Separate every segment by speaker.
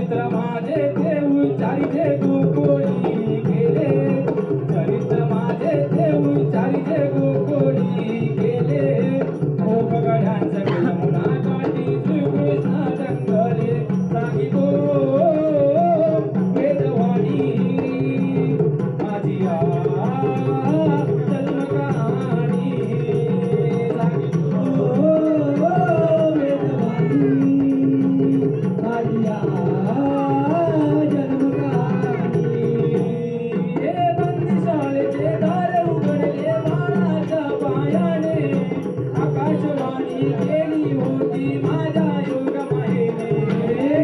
Speaker 1: चरित्र माझे देऊ चारिजे गोकुळी गेले चरित्र माझे देऊ चारिजे गोकुळी गेले गोपगड्यांचं यमुना काठी श्रीकृष्ण जंगले सांगितो वेदवाणी माझी जन्म कहाणी सांगितो वेदवाणी माझी जन्म कहाणी हे बंदिशाळेचे दार उघडले बाळाच्या पायाने आकाशवाणी केली होती माझ्या योगमायेने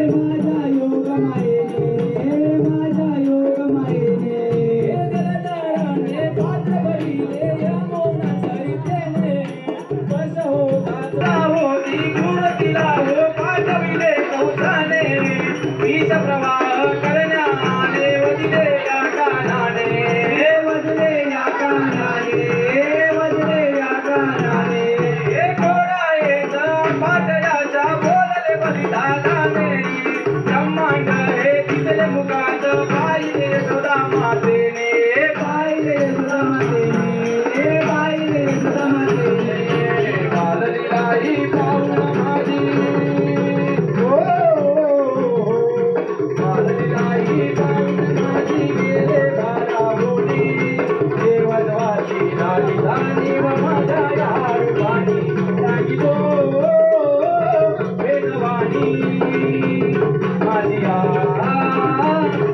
Speaker 1: माझ्या योगमायेने माझ्या योगमायेने जलधाराने पात्र भरिले यमुना चरित्रेने बस होता होती गुण तिला हो पाठविले कौसाने विष प्रवाह करण्याने वजले या कानाने वजले या कानाने वजले या कानाने हे घोडायेचा पाटयाचा बोलले बलिदानाने ब्रह्मांड हे दिसले मुखात पाहिले सुधा मातेने पाहिले सुधा मातेने पाहिले सुधा मातेने बाललीलाही पाहून माझी बाललीलाही पाहून माझी गेले बारावोनी देवद्वाची राजधानी व माझ्या या रूपानी सांगितो वेदवाणी माझी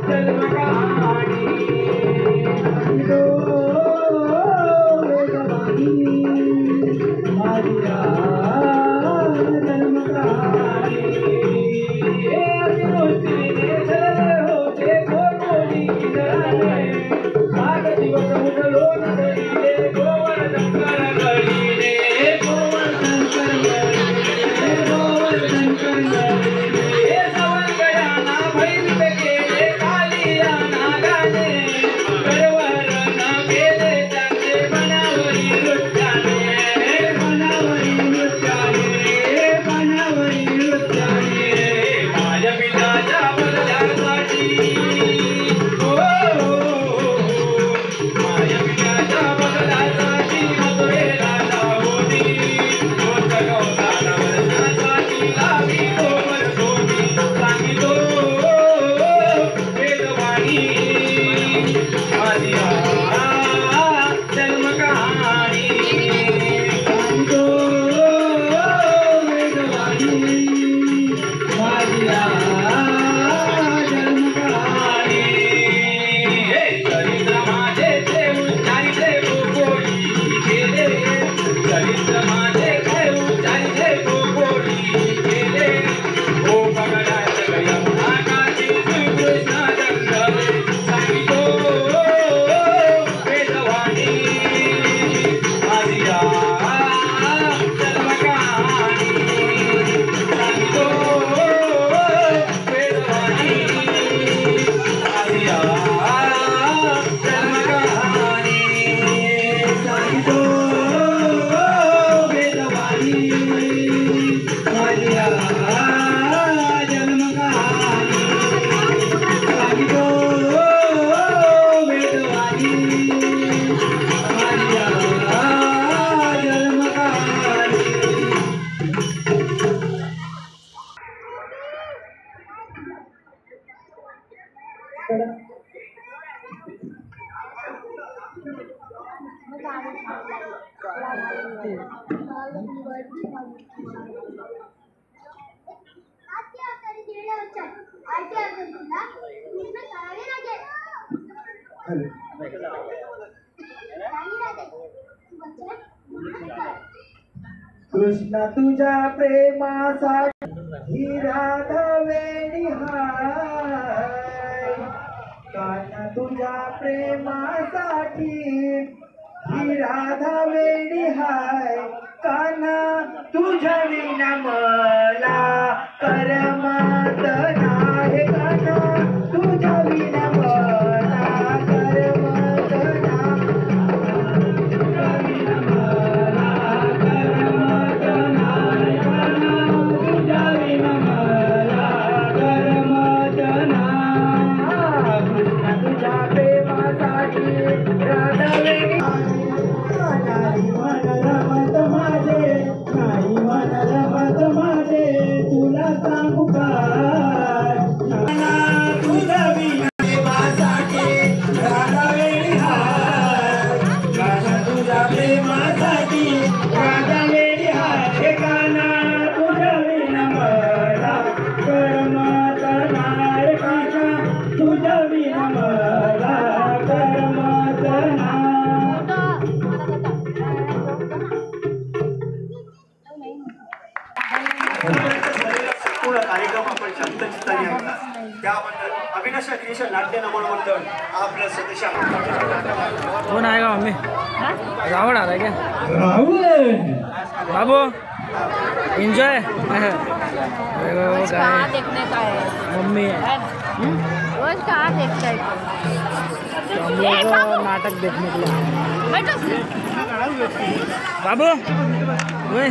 Speaker 1: जन्म कहाणी सांगितो वेदवाणी माझी जन्म कहाणी हे अतिवृष्टीने झळले होते गोकुळी किनारे सात दिवस उठलो नदीले गोवर्धनकर गडीने गोवर्धनकर गडीने गोवर्धनकर गडीने हे सवंगड्यांना भयभीत केले कालिया नागाने करवरण केले त्यांचे मनावरी नृत्याने मनावरी नृत्याने मनावरी नृत्याने माझ्या पिताच्या बदल्यासाठी माझ्या पिताच्या बदल्यासाठी मथुरेला जाऊनी गोष्ट गवताला वर्षासाठी लावी डोंगर सोनी सांगितो वेदवाणी माझी जन्म कहाणी सांगितो वेदवाणी माझी जन्म कहाणी हे चरित्र माझे देऊ चारिजे गोकुळी गेले चरित्र माझे देऊ चारिजे गोकुळी गेले गोपगडाचं यमुना काठी श्रीकृष्ण जंगले सांगितो वेदवाणी माझी जन्म कहाणी सांगितो वेदवाणी माझी जन्म कहाणी सांगितो वेदवाणी माझी जन्म कहाणी सांगितो वेदवाणी माझी जन्म कहाणी कृष्ण तुझ्या प्रेमासाठी राधा वेडी हाय कान्हा तुझ्या प्रेमासाठी ही राधा वेडी हाय कान्हा तुझ्या विना मला करमत नाही कान्हा तुझ्या विना मला करमत नाही तुझविन मला करमत
Speaker 2: संपूर्ण कार्यक्रम आपण शांतचित्ताने ऐकला त्याबद्दल अविनाश क्रिएशन नाट्य नमन मंडळ आपलं सदस्य
Speaker 3: कौन आएगा मम्मी? रावण आ रहा है क्या?
Speaker 1: रावण
Speaker 3: बाबू एंजॉय
Speaker 4: रोज कहाँ देखने का है
Speaker 3: मम्मी है
Speaker 4: रोज कहाँ देखता है
Speaker 3: तो हम लोग नाटक देखने के लिए आए।
Speaker 4: बैठो
Speaker 3: बाबू ओए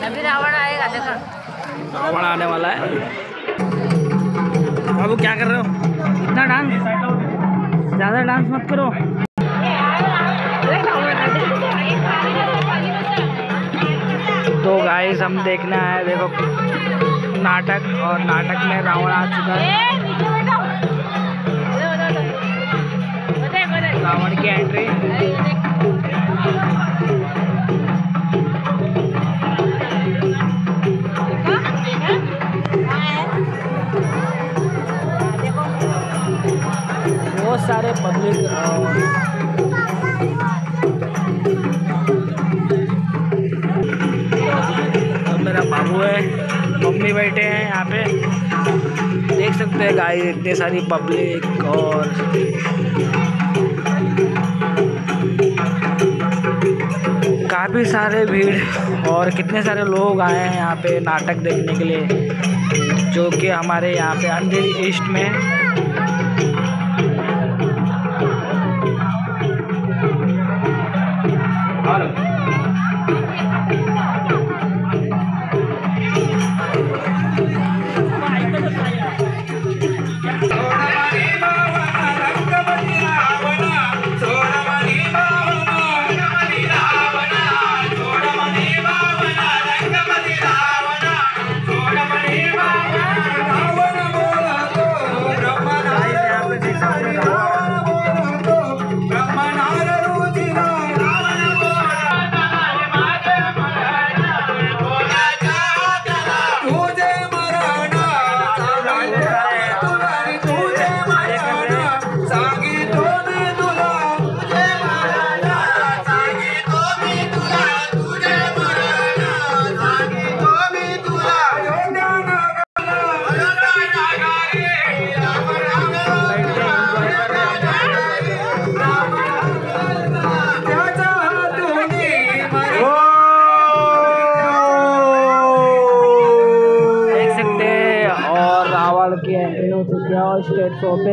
Speaker 4: अभी रावण आएगा देखो
Speaker 3: रावण आने वाला है। बाबू क्या कर रहे हो? इतना डांस, ज़्यादा डांस मत करो। तो गाइस हम देखने आए देखो नाटक, और नाटक में रावण आ चुका है। रावण की एंट्री बहुत सारे पब्लिक और मेरा बाबू है, मम्मी बैठे हैं यहाँ पे, देख सकते हैं गाइस इतनी सारी पब्लिक और काफ़ी सारे भीड़ और कितने सारे लोग आए हैं यहाँ पे नाटक देखने के लिए, जो कि हमारे यहाँ पे अंधेरी ईस्ट में की एंट्री हो चुकी है और स्टेज शो पे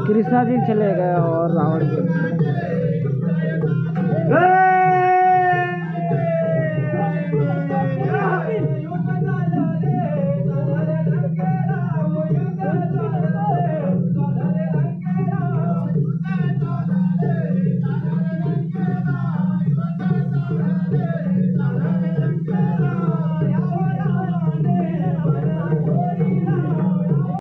Speaker 3: कृष्णा जी चले गए और रावण के